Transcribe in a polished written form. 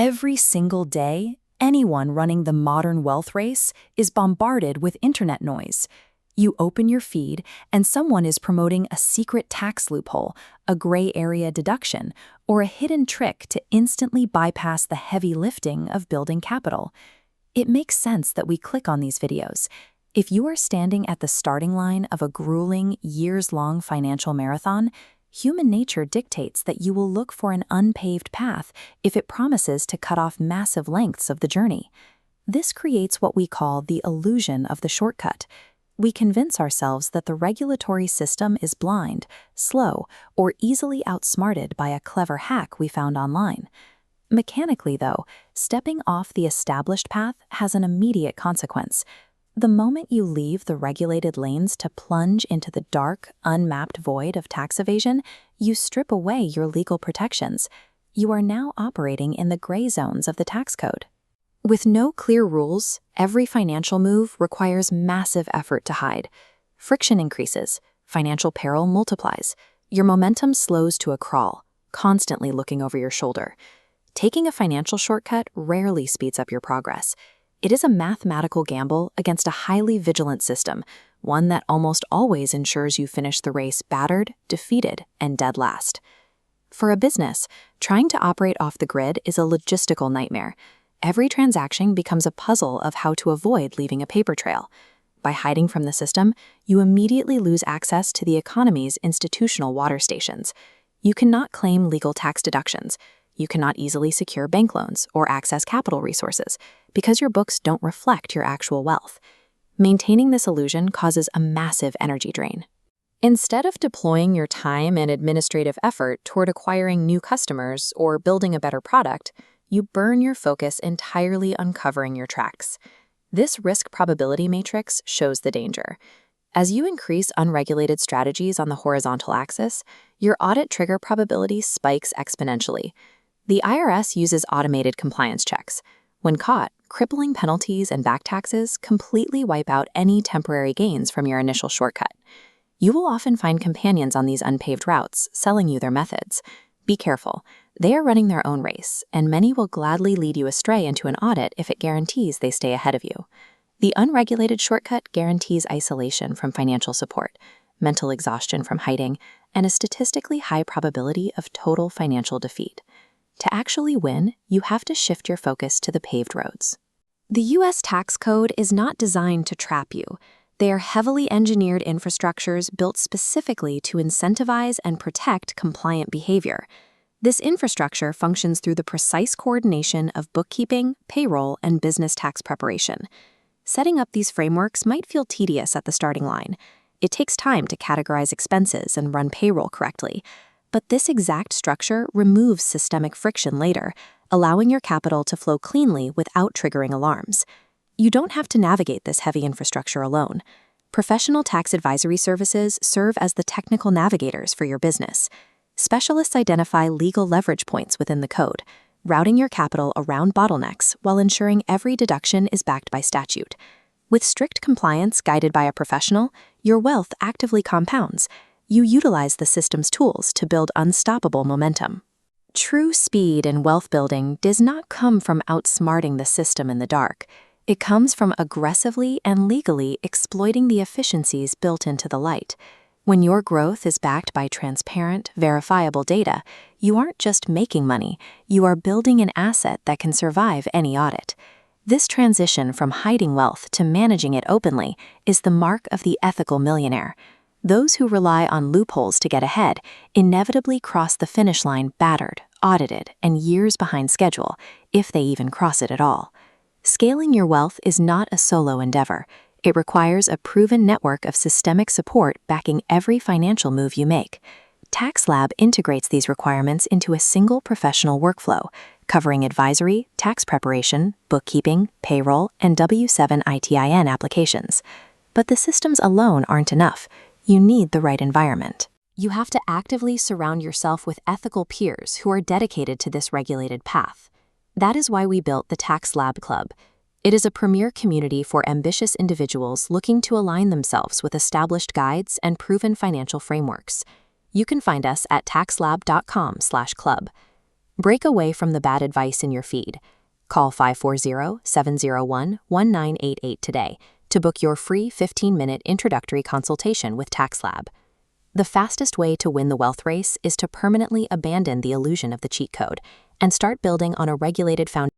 Every single day, anyone running the modern wealth race is bombarded with internet noise. You open your feed, and someone is promoting a secret tax loophole, a gray area deduction, or a hidden trick to instantly bypass the heavy lifting of building capital. It makes sense that we click on these videos. If you are standing at the starting line of a grueling, years-long financial marathon, human nature dictates that you will look for an unpaved path if it promises to cut off massive lengths of the journey. This creates what we call the illusion of the shortcut. We convince ourselves that the regulatory system is blind, slow, or easily outsmarted by a clever hack we found online. Mechanically, though, stepping off the established path has an immediate consequence. The moment you leave the regulated lanes to plunge into the dark, unmapped void of tax evasion, you strip away your legal protections. You are now operating in the gray zones of the tax code. With no clear rules, every financial move requires massive effort to hide. Friction increases, financial peril multiplies. Your momentum slows to a crawl, constantly looking over your shoulder. Taking a financial shortcut rarely speeds up your progress. It is a mathematical gamble against a highly vigilant system, one that almost always ensures you finish the race battered, defeated, and dead last. For a business, trying to operate off the grid is a logistical nightmare. Every transaction becomes a puzzle of how to avoid leaving a paper trail. By hiding from the system, you immediately lose access to the economy's institutional water stations. You cannot claim legal tax deductions. You cannot easily secure bank loans or access capital resources because your books don't reflect your actual wealth. Maintaining this illusion causes a massive energy drain. Instead of deploying your time and administrative effort toward acquiring new customers or building a better product, you burn your focus entirely on covering your tracks. This risk probability matrix shows the danger. As you increase unregulated strategies on the horizontal axis, your audit trigger probability spikes exponentially. The IRS uses automated compliance checks. When caught, crippling penalties and back taxes completely wipe out any temporary gains from your initial shortcut. You will often find companions on these unpaved routes selling you their methods. Be careful. They are running their own race, and many will gladly lead you astray into an audit if it guarantees they stay ahead of you. The unregulated shortcut guarantees isolation from financial support, mental exhaustion from hiding, and a statistically high probability of total financial defeat. To actually win, you have to shift your focus to the paved roads. The U.S. tax code is not designed to trap you. They are heavily engineered infrastructures built specifically to incentivize and protect compliant behavior. This infrastructure functions through the precise coordination of bookkeeping, payroll, and business tax preparation. Setting up these frameworks might feel tedious at the starting line. It takes time to categorize expenses and run payroll correctly. But this exact structure removes systemic friction later, allowing your capital to flow cleanly without triggering alarms. You don't have to navigate this heavy infrastructure alone. Professional tax advisory services serve as the technical navigators for your business. Specialists identify legal leverage points within the code, routing your capital around bottlenecks while ensuring every deduction is backed by statute. With strict compliance guided by a professional, your wealth actively compounds. You utilize the system's tools to build unstoppable momentum. True speed in wealth building does not come from outsmarting the system in the dark. It comes from aggressively and legally exploiting the efficiencies built into the light. When your growth is backed by transparent, verifiable data, you aren't just making money, you are building an asset that can survive any audit. This transition from hiding wealth to managing it openly is the mark of the ethical millionaire. Those who rely on loopholes to get ahead inevitably cross the finish line battered, audited, and years behind schedule, if they even cross it at all. Scaling your wealth is not a solo endeavor. It requires a proven network of systemic support backing every financial move you make. TaxLab integrates these requirements into a single professional workflow, covering advisory, tax preparation, bookkeeping, payroll, and W-7 ITIN applications. But the systems alone aren't enough. You need the right environment. You have to actively surround yourself with ethical peers who are dedicated to this regulated path. That is why we built the Tax Lab Club. It is a premier community for ambitious individuals looking to align themselves with established guides and proven financial frameworks. You can find us at taxlab.com/club. Break away from the bad advice in your feed. Call 540-701-1988 today to book your free 15-minute introductory consultation with TaxLab. The fastest way to win the wealth race is to permanently abandon the illusion of the cheat code and start building on a regulated foundation.